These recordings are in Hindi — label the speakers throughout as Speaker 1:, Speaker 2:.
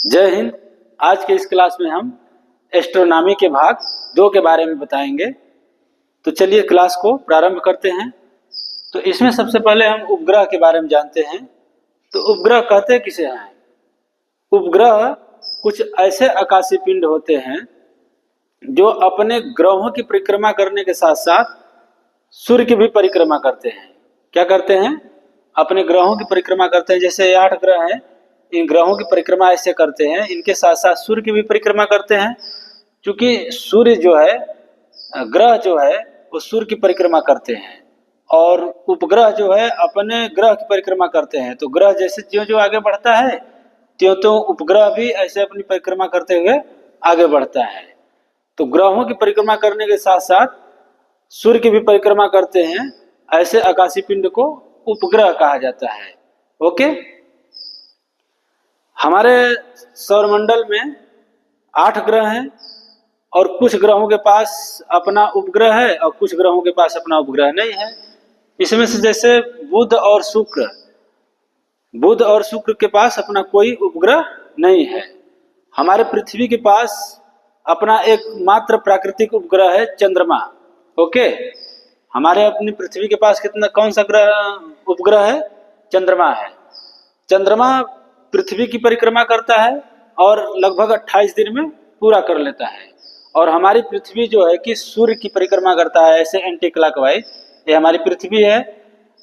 Speaker 1: जय हिंद। आज के इस क्लास में हम एस्ट्रोनॉमी के भाग 2 के बारे में बताएंगे। तो चलिए क्लास को प्रारंभ करते हैं। तो इसमें सबसे पहले हम उपग्रह के बारे में जानते हैं। तो उपग्रह कहते किसे हैं? उपग्रह कुछ ऐसे आकाशीय पिंड होते हैं जो अपने ग्रहों की परिक्रमा करने के साथ साथ सूर्य की भी परिक्रमा करते हैं। क्या करते हैं? अपने ग्रहों की परिक्रमा करते हैं। जैसे 8 ग्रह हैं, इन ग्रहों की परिक्रमा ऐसे करते हैं, इनके साथ साथ सूर्य की भी परिक्रमा करते हैं। क्योंकि सूर्य जो है, ग्रह जो है वो सूर्य की परिक्रमा करते हैं और उपग्रह जो है अपने ग्रह की परिक्रमा करते हैं। तो ग्रह जैसे ज्यों ज्यों आगे बढ़ता है त्यों त्यों उपग्रह भी ऐसे अपनी परिक्रमा करते हुए आगे बढ़ता है। तो ग्रहों की परिक्रमा करने के साथ साथ सूर्य की भी परिक्रमा करते हैं, ऐसे आकाशीय पिंड को उपग्रह कहा जाता है। ओके, हमारे सौरमंडल में 8 ग्रह हैं और कुछ ग्रहों के पास अपना उपग्रह है और कुछ ग्रहों के पास अपना उपग्रह नहीं है। इसमें से जैसे बुध और शुक्र के पास अपना कोई उपग्रह नहीं है। हमारे पृथ्वी के पास अपना एकमात्र प्राकृतिक उपग्रह है चंद्रमा। ओके, हमारे अपनी पृथ्वी के पास कौन सा उपग्रह है? चंद्रमा है। चंद्रमा पृथ्वी की परिक्रमा करता है और लगभग 28 दिन में पूरा कर लेता है। और हमारी पृथ्वी जो है कि सूर्य की परिक्रमा करता है ऐसे एंटी क्लॉकवाइज। ये हमारी पृथ्वी है,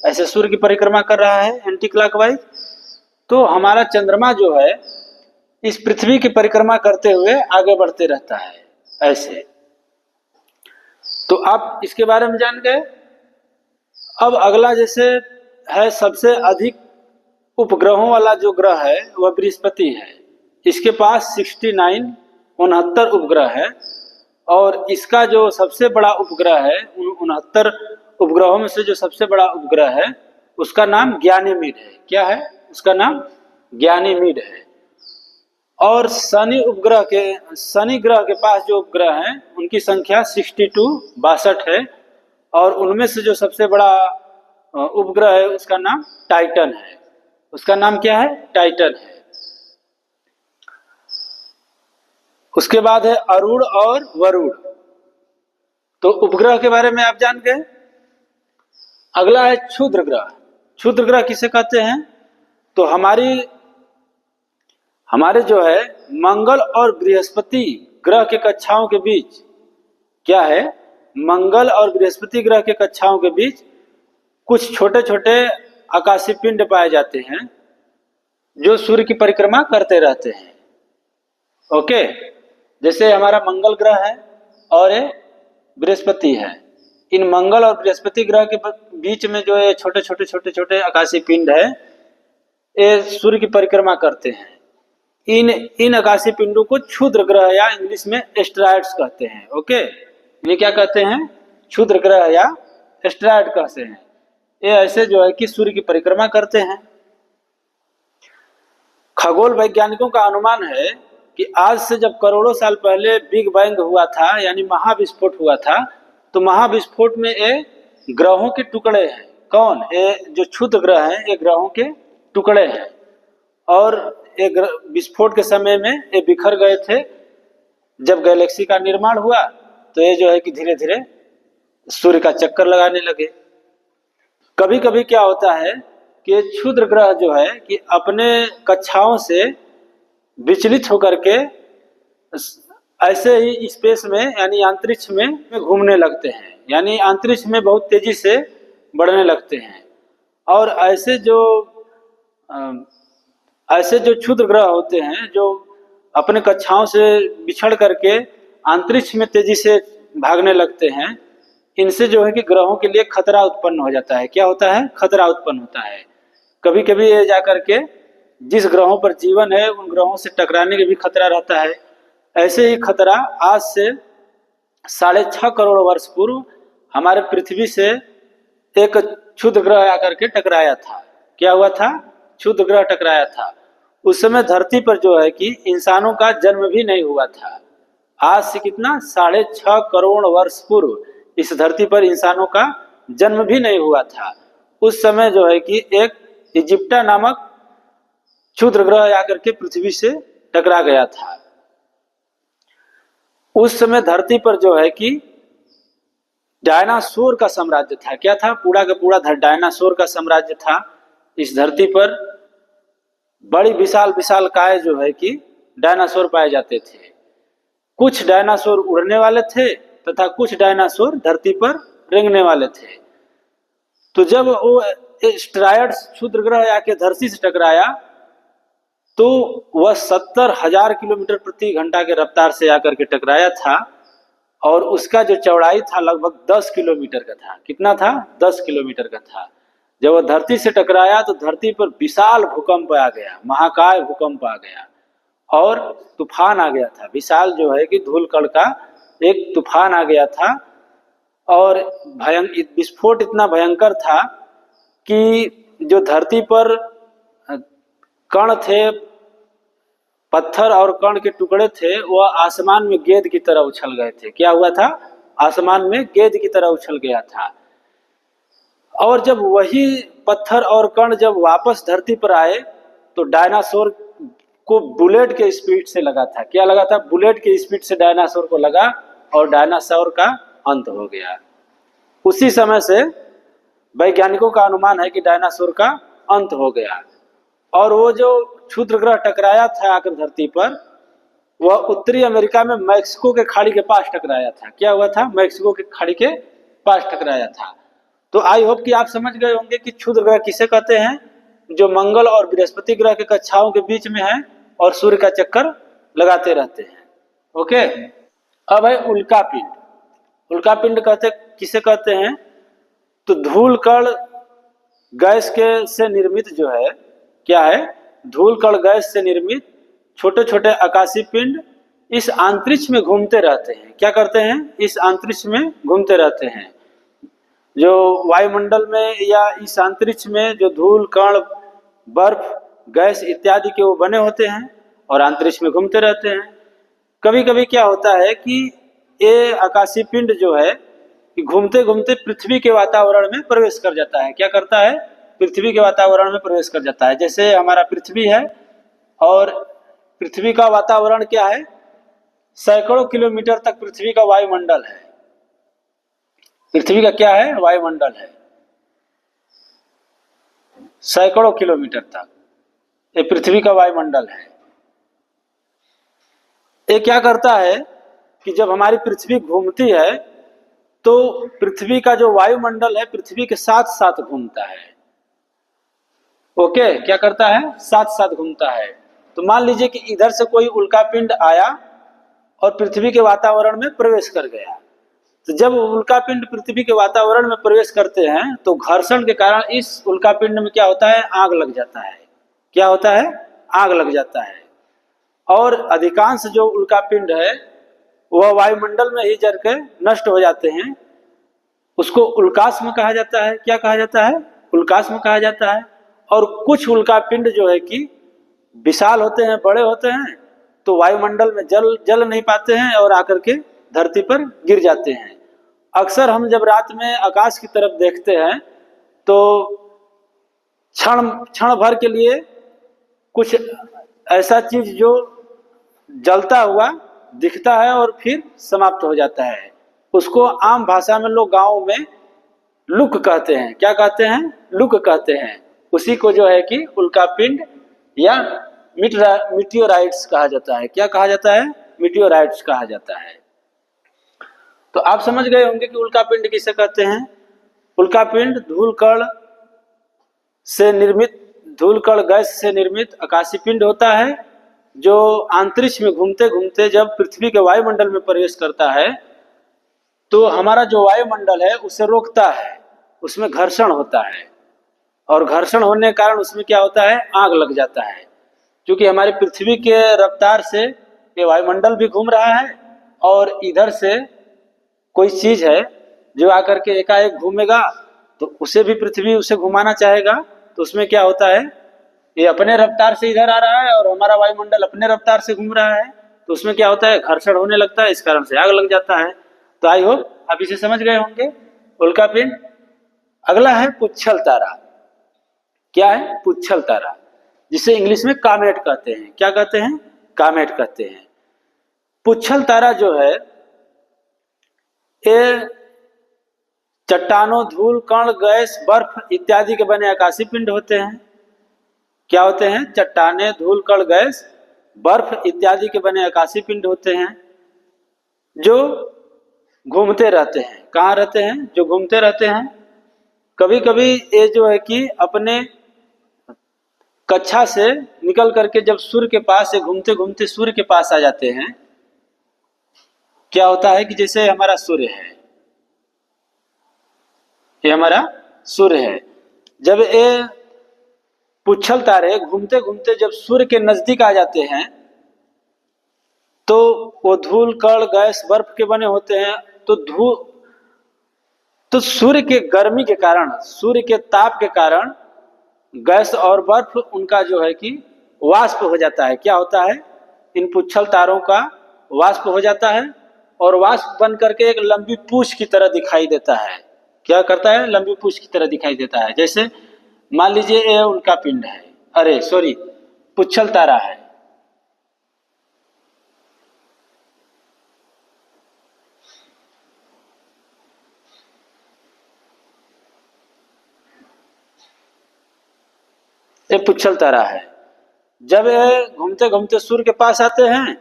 Speaker 1: ऐसे सूर्य की परिक्रमा कर रहा है एंटी क्लॉकवाइज। तो हमारा चंद्रमा जो है इस पृथ्वी की परिक्रमा करते हुए आगे बढ़ते रहता है ऐसे। तो आप इसके बारे में जान गए। अब अगला जैसे है सबसे अधिक उपग्रहों वाला जो ग्रह है वह बृहस्पति है। इसके पास 69 उपग्रह है और इसका जो सबसे बड़ा उपग्रह है, उन 69 उपग्रहों में से जो सबसे बड़ा उपग्रह है उसका नाम ज्ञानीमीड है। क्या है उसका नाम? ज्ञानीमीड है। और शनि ग्रह के पास जो उपग्रह हैं उनकी संख्या 62 है और उनमें से जो सबसे बड़ा उपग्रह है उसका नाम टाइटन है। उसका नाम क्या है? टाइटन है। उसके बाद है अरुण और वरुण। तो उपग्रह के बारे में आप जान गए। अगला है क्षुद्र ग्रह। क्षुद्र ग्रह किसे कहते हैं? तो हमारे जो है मंगल और बृहस्पति ग्रह के कक्षाओं के बीच क्या है? मंगल और बृहस्पति ग्रह के कक्षाओं के बीच कुछ छोटे छोटे आकाशीय पिंड पाए जाते हैं जो सूर्य की परिक्रमा करते रहते हैं। ओके, जैसे हमारा मंगल ग्रह है और बृहस्पति है। इन मंगल और बृहस्पति ग्रह के बीच में जो ये छोटे छोटे आकाशीय पिंड है ये सूर्य की परिक्रमा करते हैं। इन आकाशीय पिंडों को क्षुद्र ग्रह या इंग्लिश में एस्टेरॉइड्स कहते हैं। ओके, ये क्या कहते हैं? क्षुद्र ग्रह या एस्टेरॉइड कहते हैं। ये ऐसे जो है कि सूर्य की परिक्रमा करते हैं। खगोल वैज्ञानिकों का अनुमान है कि आज से जब करोड़ों साल पहले बिग बैंग हुआ था यानी महाविस्फोट हुआ था, तो महाविस्फोट में ये ग्रहों के टुकड़े हैं। कौन? ये जो क्षुद्र ग्रह हैं ये ग्रहों के टुकड़े हैं और एक विस्फोट के समय में ये बिखर गए थे। जब गैलेक्सी का निर्माण हुआ तो ये जो है कि धीरे धीरे सूर्य का चक्कर लगाने लगे। कभी कभी क्या होता है कि क्षुद्र ग्रह जो है कि अपने कक्षाओं से विचलित होकर के ऐसे ही स्पेस में यानी अंतरिक्ष में घूमने लगते हैं, यानी अंतरिक्ष में बहुत तेजी से बढ़ने लगते हैं। और ऐसे जो क्षुद्र ग्रह होते हैं जो अपने कक्षाओं से बिछड़ करके अंतरिक्ष में तेजी से भागने लगते हैं, इनसे जो है कि ग्रहों के लिए खतरा उत्पन्न हो जाता है। क्या होता है? खतरा उत्पन्न होता है। कभी कभी ये जाकर के जिस ग्रहों पर जीवन है उन ग्रहों से टकराने के भी खतरा रहता है। ऐसे ही खतरा आज से 6.5 करोड़ वर्ष पूर्व हमारे पृथ्वी से एक क्षुद्र ग्रह आकर के टकराया था। क्या हुआ था? क्षुद्र ग्रह टकराया था। उस समय धरती पर जो है कि इंसानों का जन्म भी नहीं हुआ था। आज से कितना? 6.5 करोड़ वर्ष पूर्व इस धरती पर इंसानों का जन्म भी नहीं हुआ था। उस समय जो है कि एक इजिप्टा नामक क्षुद्र ग्रह आकर के पृथ्वी से टकरा गया था। उस समय धरती पर जो है कि डायनासोर का साम्राज्य था। क्या था? पूरा का पूरा डायनासोर का साम्राज्य था। इस धरती पर बड़ी विशाल विशाल काय जो है कि डायनासोर पाए जाते थे। कुछ डायनासोर उड़ने वाले थे तथा कुछ डायनासोर धरती पर रेंगने वाले थे। तो जब वो एस्टेरॉयड्स क्षुद्र ग्रह आके धरती से टकराया तो वह 70,000 किलोमीटर प्रति घंटा के रफ्तार से आकर के टकराया था और उसका जो चौड़ाई था लगभग 10 किलोमीटर का था। कितना था? 10 किलोमीटर का था। जब वह धरती से टकराया तो धरती पर विशाल भूकंप आ गया, महाकाय भूकंप आ गया और तूफान आ गया था। विशाल जो है कि धूलकण का एक तूफान आ गया था और विस्फोट इतना भयंकर था कि जो धरती पर कण थे, पत्थर और कण के टुकड़े थे, वह आसमान में गेंद की तरह उछल गए थे। क्या हुआ था? आसमान में गेंद की तरह उछल गया था। और जब वही पत्थर और कण जब वापस धरती पर आए तो डायनासोर को बुलेट के स्पीड से लगा था। क्या लगा था? बुलेट के स्पीड से डायनासोर को लगा और डायनासोर का अंत हो गया। उसी समय से वैज्ञानिकों का अनुमान है कि डायनासोर का अंत हो गया। और वो जो क्षुद्र ग्रह टकराया था आकर धरती पर, वह उत्तरी अमेरिका में मैक्सिको के खाड़ी के पास टकराया था। क्या हुआ था? मैक्सिको के खाड़ी के पास टकराया था। तो आई होप कि आप समझ गए होंगे कि क्षुद्र ग्रह किसे कहते हैं, जो मंगल और बृहस्पति ग्रह के कक्षाओं के बीच में है और सूर्य का चक्कर लगाते रहते हैं। ओके, अब है उल्कापिंड। उल्कापिंड किसे कहते हैं? तो धूल कण गैस के से निर्मित जो है, क्या है? धूल कण गैस से निर्मित छोटे छोटे आकाशीय पिंड इस अंतरिक्ष में घूमते रहते हैं। क्या करते हैं? इस अंतरिक्ष में घूमते रहते हैं। जो वायुमंडल में या इस अंतरिक्ष में जो धूल कण, बर्फ, गैस इत्यादि के वो बने होते हैं और अंतरिक्ष में घूमते रहते हैं। कभी कभी क्या होता है कि ये आकाशीय पिंड जो है कि घूमते घूमते पृथ्वी के वातावरण में प्रवेश कर जाता है। क्या करता है? पृथ्वी के वातावरण में प्रवेश कर जाता है। जैसे हमारा पृथ्वी है और पृथ्वी का वातावरण क्या है? सैकड़ों किलोमीटर तक पृथ्वी का वायुमंडल है। पृथ्वी का क्या है? वायुमंडल है सैकड़ों किलोमीटर तक, ये पृथ्वी का वायुमंडल है। ये क्या करता है कि जब हमारी पृथ्वी घूमती है तो पृथ्वी का जो वायुमंडल है पृथ्वी के साथ साथ घूमता है। ओके, क्या करता है? साथ साथ घूमता है। तो मान लीजिए कि इधर से कोई उल्कापिंड आया और पृथ्वी के वातावरण में प्रवेश कर गया। तो जब उल्कापिंड पृथ्वी के वातावरण में प्रवेश करते हैं तो घर्षण के कारण इस उल्कापिंड में क्या होता है? आग लग जाता है। क्या होता है? आग लग जाता है। और अधिकांश जो उल्कापिंड है वह वायुमंडल में ही जल के नष्ट हो जाते हैं। उसको उल्कास्म कहा जाता है। क्या कहा जाता है? उल्कास्म कहा जाता है। और कुछ उल्कापिंड जो है कि विशाल होते हैं, बड़े होते हैं, तो वायुमंडल में जल नहीं पाते हैं और आकर के धरती पर गिर जाते हैं। अक्सर हम जब रात में आकाश की तरफ देखते हैं तो क्षण भर के लिए कुछ ऐसा चीज जो जलता हुआ दिखता है और फिर समाप्त हो जाता है, उसको आम भाषा में लोग गाँव में लुक कहते हैं। क्या कहते हैं? लुक कहते हैं। उसी को जो है कि उल्कापिंड या मीटियोराइट्स कहा जाता है। क्या कहा जाता है? मीटियोराइट्स कहा जाता है। तो आप समझ गए होंगे कि उल्कापिंड किसे कहते हैं। उल्कापिंड धूलकण गैस से निर्मित आकाशीय पिंड होता है जो अंतरिक्ष में घूमते घूमते जब पृथ्वी के वायुमंडल में प्रवेश करता है तो हमारा जो वायुमंडल है उसे रोकता है, उसमें घर्षण होता है और घर्षण होने के कारण उसमें क्या होता है? आग लग जाता है। क्योंकि हमारी पृथ्वी के रफ्तार से ये वायुमंडल भी घूम रहा है और इधर से कोई चीज है जो आकर के एकाएक घूमेगा तो उसे भी पृथ्वी उसे घुमाना चाहेगा, तो उसमें क्या होता है? ये अपने रफ्तार से इधर आ रहा है और हमारा वायुमंडल अपने रफ्तार से घूम रहा है, तो उसमें क्या होता है? घर्षण होने लगता है, इस कारण से आग लग जाता है। तो आई होप आप इसे समझ गए होंगे, उल्कापिंड। अगला है पुच्छल तारा। क्या है? पुच्छल तारा, जिसे इंग्लिश में कॉमेट कहते हैं। क्या कहते हैं? कामेट कहते हैं। पुच्छल तारा जो है ये चट्टानों, धूल कण, गैस, बर्फ इत्यादि के बने आकाशीय पिंड होते हैं। क्या होते हैं? चट्टाने, धूल कण, गैस, बर्फ इत्यादि के बने आकाशीय पिंड होते हैं जो घूमते रहते हैं। कहाँ रहते हैं? जो घूमते रहते हैं। कभी कभी ये जो है कि अपने कक्षा से निकल करके जब सूर्य के पास से घूमते घूमते सूर्य के पास आ जाते हैं। क्या होता है कि जैसे हमारा सूर्य है, ये हमारा सूर्य है, जब ये पुच्छल तारे घूमते घूमते जब सूर्य के नजदीक आ जाते हैं तो वो धूल कण, गैस, बर्फ के बने होते हैं। तो सूर्य के गर्मी के कारण, सूर्य के ताप के कारण गैस और बर्फ उनका जो है कि वाष्प हो जाता है। क्या होता है? इन पुच्छल तारों का वाष्प हो जाता है और वाष्प बन करके एक लंबी पूंछ की तरह दिखाई देता है। क्या करता है? लंबी पूंछ की तरह दिखाई देता है। जैसे मान लीजिए ये उनका पिंड है, अरे सॉरी, पुच्छल तारा है। ये पुच्छल तारा है। जब ये घूमते घूमते सूर्य के पास आते हैं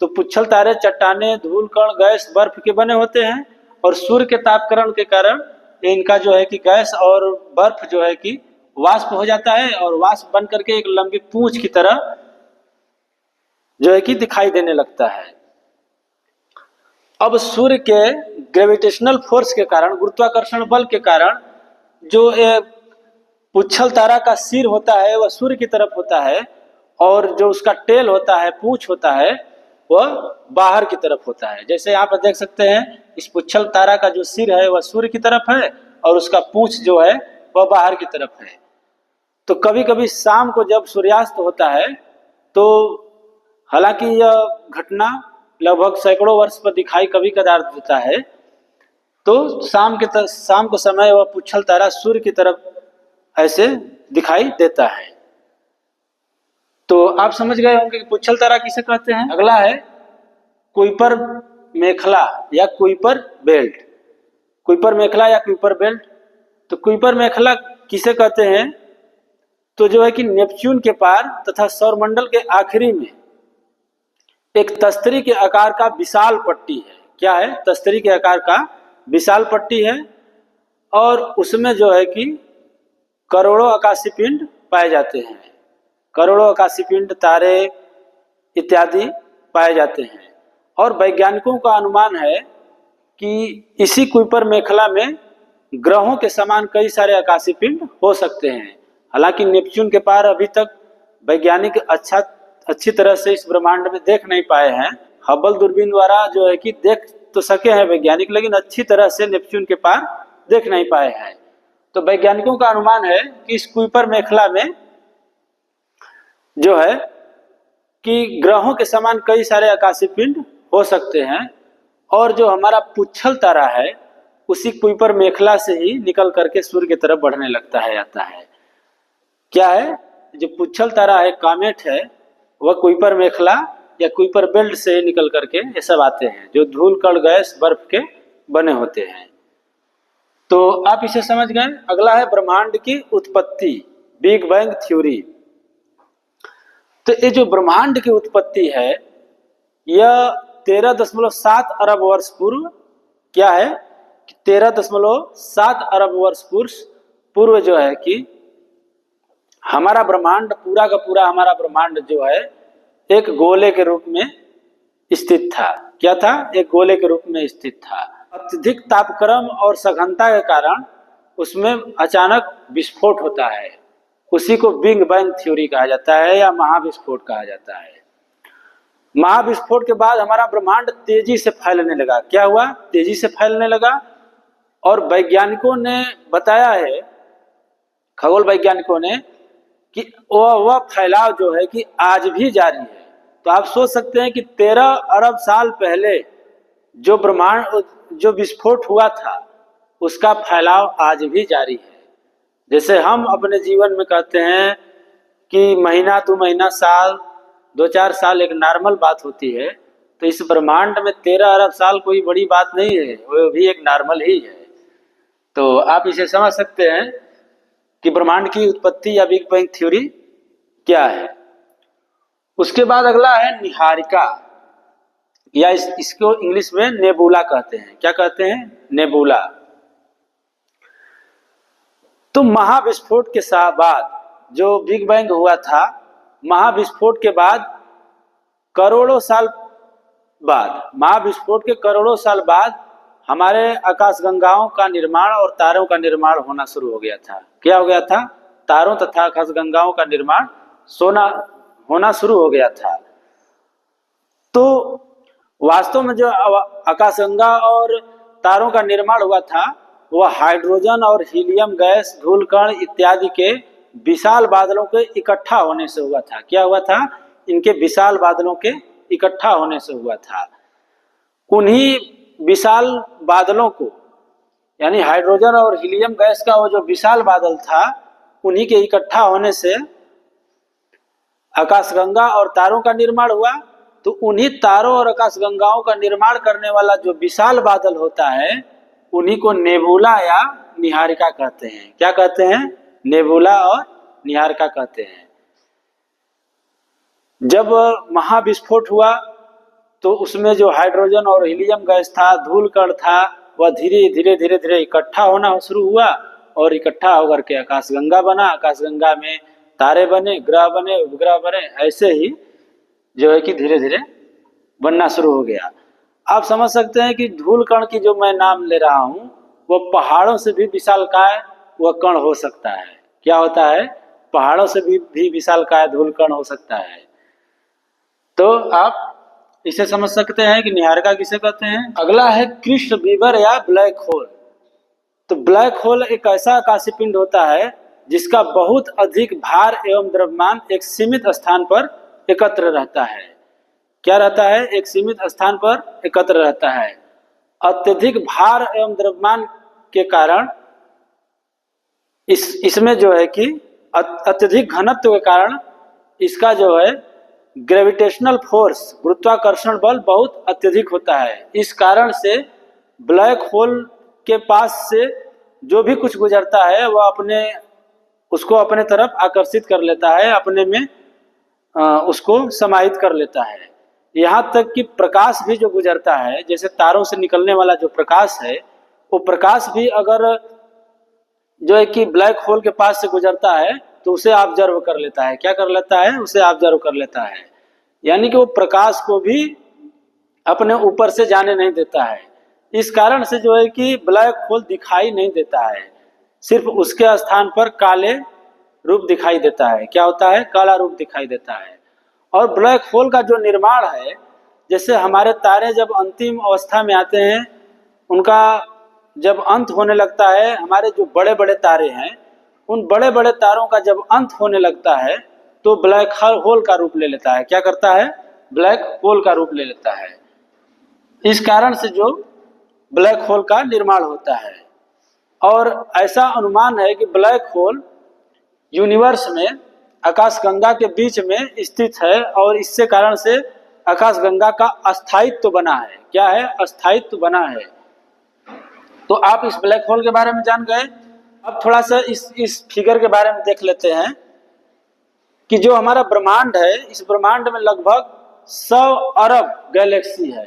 Speaker 1: तो पुच्छल तारे चट्टाने, धूल कण, गैस, बर्फ के बने होते हैं और सूर्य के तापकरण के कारण इनका जो है कि गैस और बर्फ जो है कि वाष्प हो जाता है और वाष्प बन करके एक लंबी पूंछ की तरह जो है कि दिखाई देने लगता है। अब सूर्य के ग्रेविटेशनल फोर्स के कारण, गुरुत्वाकर्षण बल के कारण, जो पुच्छल तारा का सिर होता है वह सूर्य की तरफ होता है और जो उसका टेल होता है, पूंछ होता है, वह बाहर की तरफ होता है। जैसे यहाँ पर देख सकते हैं, इस पुच्छल तारा का जो सिर है वह सूर्य की तरफ है और उसका पूंछ जो है वह बाहर की तरफ है। तो कभी कभी शाम को जब सूर्यास्त होता है तो, हालांकि यह घटना लगभग सैकड़ों वर्ष पर दिखाई कभी कदार देता है, तो शाम को समय वह पुच्छल तारा सूर्य की तरफ ऐसे दिखाई देता है। तो आप समझ गए होंगे कि पुच्छल तारा किसे कहते हैं। अगला है कुइपर मेखला या कुइपर बेल्ट। कुइपर मेखला या कुइपर बेल्ट। तो कुइपर मेखला किसे कहते हैं? तो जो है कि नेपच्यून के पार तथा सौरमंडल के आखिरी में एक तस्तरी के आकार का विशाल पट्टी है। क्या है? तस्तरी के आकार का विशाल पट्टी है और उसमें जो है कि करोड़ों आकाशीय पिंड पाए जाते हैं। करोड़ों आकाशीय पिंड, तारे इत्यादि पाए जाते हैं और वैज्ञानिकों का अनुमान है कि इसी कुइपर मेखला में ग्रहों के समान कई सारे आकाशीय पिंड हो सकते हैं। हालांकि नेपच्यून के पार अभी तक वैज्ञानिक अच्छी तरह से इस ब्रह्मांड में देख नहीं पाए हैं। हबल दूरबीन द्वारा जो है कि देख तो सके हैं वैज्ञानिक, लेकिन अच्छी तरह से नेपच्यून के पार देख नहीं पाए हैं। तो वैज्ञानिकों का अनुमान है कि इस कुइपर मेखला में जो है कि ग्रहों के समान कई सारे आकाशीय पिंड हो सकते हैं और जो हमारा पुच्छल तारा है उसी कुइपर मेखला से ही निकल करके सूर्य की तरफ बढ़ने लगता है, आता है। क्या है? जो पुच्छल तारा है, कामेट है, वह कुइपर मेखला या कुइपर बेल्ट से निकल करके ये सब आते हैं जो धूल कण, गैस, बर्फ के बने होते हैं। तो आप इसे समझ गए। अगला है ब्रह्मांड की उत्पत्ति, बिग बैंग थ्योरी। तो ये जो ब्रह्मांड की उत्पत्ति है यह 13.7 अरब वर्ष पूर्व, क्या है, 13.7 अरब वर्ष पूर्व जो है कि हमारा ब्रह्मांड, पूरा का पूरा हमारा ब्रह्मांड जो है एक गोले के रूप में स्थित था। क्या था? एक गोले के रूप में स्थित था। अत्यधिक तापक्रम और सघनता के कारण उसमें अचानक विस्फोट होता है। उसी को बिग बैंग थ्योरी कहा जाता है या महाविस्फोट कहा जाता है। महाविस्फोट के बाद हमारा ब्रह्मांड तेजी से फैलने लगा। क्या हुआ? तेजी से फैलने लगा और वैज्ञानिकों ने बताया है, खगोल वैज्ञानिकों ने, कि वह फैलाव जो है कि आज भी जारी है। तो आप सोच सकते हैं कि 13 अरब साल पहले जो ब्रह्मांड, जो विस्फोट हुआ था, उसका फैलाव आज भी जारी है। जैसे हम अपने जीवन में कहते हैं कि महीना दो महीना, साल 2-4 साल एक नॉर्मल बात होती है, तो इस ब्रह्मांड में 13 अरब साल कोई बड़ी बात नहीं है, वो भी एक नॉर्मल ही है। तो आप इसे समझ सकते हैं कि ब्रह्मांड की उत्पत्ति या बिग बैंग थ्योरी क्या है। उसके बाद अगला है निहारिका, या इसको इंग्लिश में नेबुला कहते हैं। क्या कहते हैं? नेबुला। तो महाविस्फोट के बाद जो बिग बैंग हुआ था, महाविस्फोट के बाद करोड़ों साल बाद, महाविस्फोट के करोड़ों साल बाद हमारे आकाशगंगाओं का निर्माण और तारों का निर्माण होना शुरू हो गया था। क्या हो गया था? तारों तथा आकाशगंगाओं का निर्माण होना शुरू हो गया था। तो वास्तव में जो आकाशगंगा और तारों का निर्माण हुआ था, वह हाइड्रोजन और हीलियम गैस, धूलकण इत्यादि के विशाल बादलों के इकट्ठा होने से हुआ था। क्या हुआ था? इनके विशाल बादलों के इकट्ठा होने से हुआ था। उन्हीं विशाल बादलों को, यानी हाइड्रोजन और हीलियम गैस का वो जो विशाल बादल था, उन्हीं के इकट्ठा होने से आकाशगंगा और तारों का निर्माण हुआ। तो उन्हीं तारों और आकाशगंगाओं का निर्माण करने वाला जो विशाल बादल होता है, उन्हीं को नेबुला या निहारिका कहते हैं। क्या कहते हैं? नेबुला और निहारिका कहते हैं। जब महाविस्फोट हुआ तो उसमें जो हाइड्रोजन और हीलियम गैस था, धूल कण था, वह धीरे धीरे इकट्ठा होना शुरू हुआ और इकट्ठा होकर के आकाशगंगा बना। आकाशगंगा में तारे बने, ग्रह बने, उपग्रह बने, ऐसे ही जो है कि धीरे धीरे बनना शुरू हो गया। आप समझ सकते हैं कि धूल कण की जो मैं नाम ले रहा हूं, वो पहाड़ों से भी विशालकाय वह कण हो सकता है। क्या होता है? पहाड़ों से भी विशालकाय धूल कण हो सकता है। तो आप इसे समझ सकते हैं कि निहारिका किसे कहते हैं। अगला है कृष्ण विवर या ब्लैक होल। तो ब्लैक होल एक ऐसा आकाशीय पिंड होता है जिसका बहुत अधिक भार एवं द्रव्यमान एक सीमित स्थान पर एकत्र रहता है। क्या रहता है? एक सीमित स्थान पर एकत्र रहता है। अत्यधिक भार एवं द्रव्यमान के कारण इसमें जो है कि अत्यधिक घनत्व के कारण इसका जो है ग्रेविटेशनल फोर्स, गुरुत्वाकर्षण बल बहुत अत्यधिक होता है। इस कारण से ब्लैक होल के पास से जो भी कुछ गुजरता है वह उसको अपने तरफ आकर्षित कर लेता है, अपने में उसको समाहित कर लेता है। यहाँ तक कि प्रकाश भी जो गुजरता है, जैसे तारों से निकलने वाला जो प्रकाश है, वो प्रकाश भी अगर जो है कि ब्लैक होल के पास से गुजरता है तो उसे ऑब्जर्व कर लेता है। क्या कर लेता है? उसे ऑब्जर्व कर लेता है। यानी कि वो प्रकाश को भी अपने ऊपर से जाने नहीं देता है। इस कारण से जो है कि ब्लैक होल दिखाई नहीं देता है, सिर्फ उसके स्थान पर काले रूप दिखाई देता है। क्या होता है? काला रूप दिखाई देता है। और ब्लैक होल का जो निर्माण है, जैसे हमारे तारे जब अंतिम अवस्था में आते हैं, उनका जब अंत होने लगता है, हमारे जो बड़े बड़े तारे हैं, उन बड़े बड़े तारों का जब अंत होने लगता है तो ब्लैक होल का रूप ले लेता है। क्या करता है? ब्लैक होल का रूप ले लेता है। इस कारण से जो ब्लैक होल का निर्माण होता है। और ऐसा अनुमान है कि ब्लैक होल यूनिवर्स में आकाशगंगा के बीच में स्थित है और इससे कारण से आकाशगंगा का अस्थायित्व बना है। क्या है? अस्थायित्व बना है। तो आप इस ब्लैक होल के बारे में जान गए। अब थोड़ा सा इस फिगर के बारे में देख लेते हैं कि जो हमारा ब्रह्मांड है, इस ब्रह्मांड में लगभग 100 अरब गैलेक्सी है।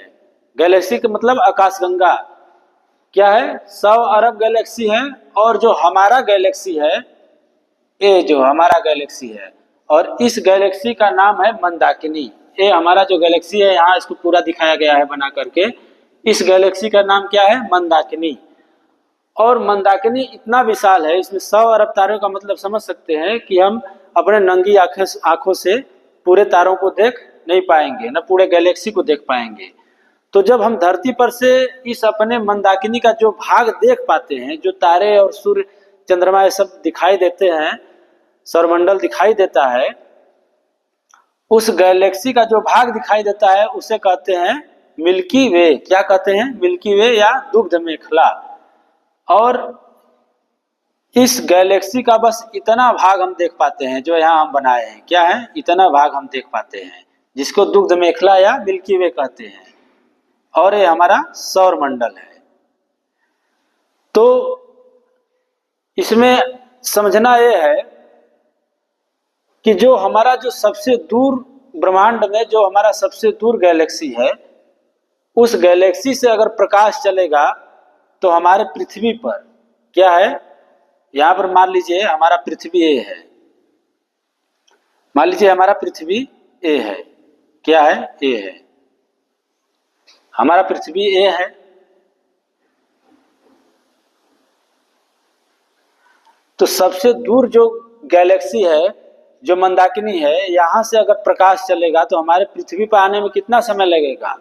Speaker 1: गैलेक्सी का मतलब आकाशगंगा। क्या है? 100 अरब गैलेक्सी है। और जो हमारा गैलेक्सी है, ये जो हमारा गैलेक्सी है, और इस गैलेक्सी का नाम है मंदाकिनी। ये हमारा जो गैलेक्सी है, यहाँ इसको पूरा दिखाया गया है बना करके। इस गैलेक्सी का नाम क्या है? मंदाकिनी। और मंदाकिनी इतना विशाल है, इसमें 100 अरब तारों का मतलब समझ सकते हैं कि हम अपने नंगी आंखों से पूरे तारों को देख नहीं पाएंगे, न पूरे गैलेक्सी को देख पाएंगे। तो जब हम धरती पर से इस अपने मंदाकिनी का जो भाग देख पाते हैं, जो तारे और सूर्य चंद्रमा ये सब दिखाई देते हैं, सौरमंडल दिखाई देता है, उस गैलेक्सी का जो भाग दिखाई देता है उसे कहते हैं मिल्की वे। क्या कहते हैं? मिल्की वे या दुग्ध मेखला। और इस गैलेक्सी का बस इतना भाग हम देख पाते हैं जो यहाँ हम बनाए हैं। क्या है? इतना भाग हम देख पाते हैं। जिसको दुग्ध मेखला या मिल्की वे कहते हैं, और ये हमारा सौर मंडल है। तो इसमें समझना ये है कि जो हमारा जो सबसे दूर ब्रह्मांड में जो हमारा सबसे दूर गैलेक्सी है, उस गैलेक्सी से अगर प्रकाश चलेगा तो हमारे पृथ्वी पर क्या है, यहां पर मान लीजिए हमारा पृथ्वी ए है, मान लीजिए हमारा पृथ्वी ए है, क्या है, ए है, हमारा पृथ्वी ए है। तो सबसे दूर जो गैलेक्सी है, जो मंदाकिनी है, यहां से अगर प्रकाश चलेगा तो हमारे पृथ्वी पर आने में कितना समय लगेगा,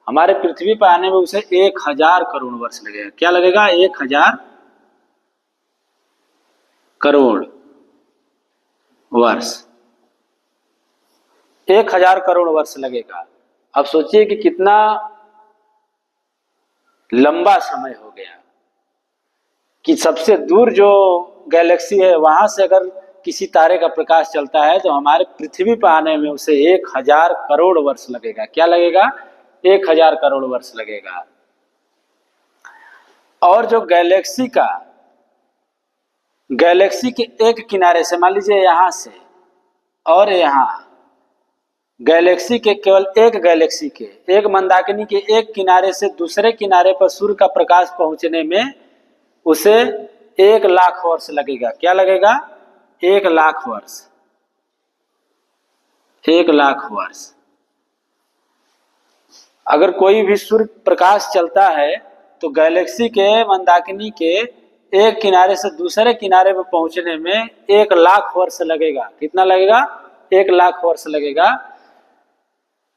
Speaker 1: हमारे पृथ्वी पर आने में उसे 1000 करोड़ वर्ष लगेगा। क्या लगेगा, 1000 करोड़ वर्ष, 1000 करोड़ वर्ष लगेगा। अब सोचिए कि कितना लंबा समय हो गया कि सबसे दूर जो गैलेक्सी है वहां से अगर किसी तारे का प्रकाश चलता है तो हमारे पृथ्वी पर आने में उसे 1000 करोड़ वर्ष लगेगा। क्या लगेगा, 1000 करोड़ वर्ष लगेगा। और जो गैलेक्सी के एक किनारे से, मान लीजिए यहां से और यहां, गैलेक्सी के केवल एक गैलेक्सी के, एक मंदाकिनी के एक किनारे से दूसरे किनारे पर सूर्य का प्रकाश पहुंचने में उसे 1,00,000 वर्ष लगेगा। क्या लगेगा, 1,00,000 वर्ष, 1,00,000 वर्ष। अगर कोई भी सूर्य प्रकाश चलता है तो गैलेक्सी के मंदाकिनी के एक किनारे से दूसरे किनारे पर पहुंचने में 1,00,000 वर्ष लगेगा। कितना लगेगा, 1,00,000 वर्ष लगेगा।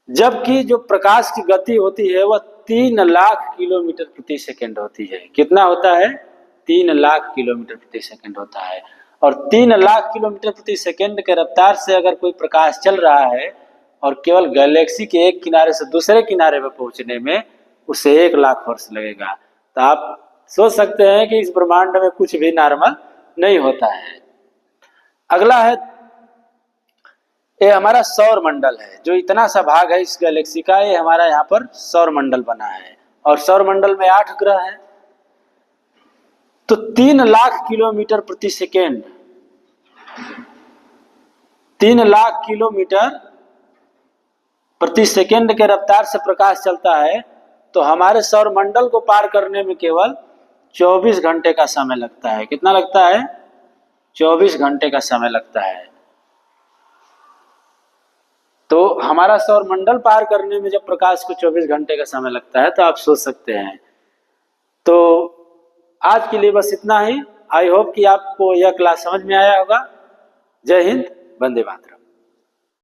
Speaker 1: जबकि जो प्रकाश की गति होती है वह 3,00,000 किलोमीटर प्रति सेकंड होती है। कितना होता है, 3,00,000 किलोमीटर प्रति सेकंड होता है। और 3,00,000 किलोमीटर प्रति सेकंड के रफ्तार से अगर कोई प्रकाश चल रहा है और केवल गैलेक्सी के एक किनारे से दूसरे किनारे पर पहुंचने में उसे 1,00,000 वर्ष लगेगा। तो आप सोच सकते हैं कि इस ब्रह्मांड में कुछ भी नॉर्मल नहीं होता है। अगला है, ये हमारा सौर मंडल है। जो इतना सा भाग है इस गैलेक्सी का, ये हमारा यहाँ पर सौर मंडल बना है। और सौर मंडल में 8 ग्रह हैं। तो 3,00,000 किलोमीटर प्रति सेकेंड, 3,00,000 किलोमीटर प्रति सेकेंड के रफ्तार से प्रकाश चलता है तो हमारे सौर मंडल को पार करने में केवल 24 घंटे का समय लगता है। कितना लगता है, 24 घंटे का समय लगता है। तो हमारा सौर मंडल पार करने में जब प्रकाश को 24 घंटे का समय लगता है तो आप सोच सकते हैं। तो आज के लिए बस इतना ही। आई होप कि आपको यह क्लास समझ में आया होगा। जय हिंद, वंदे मातरम।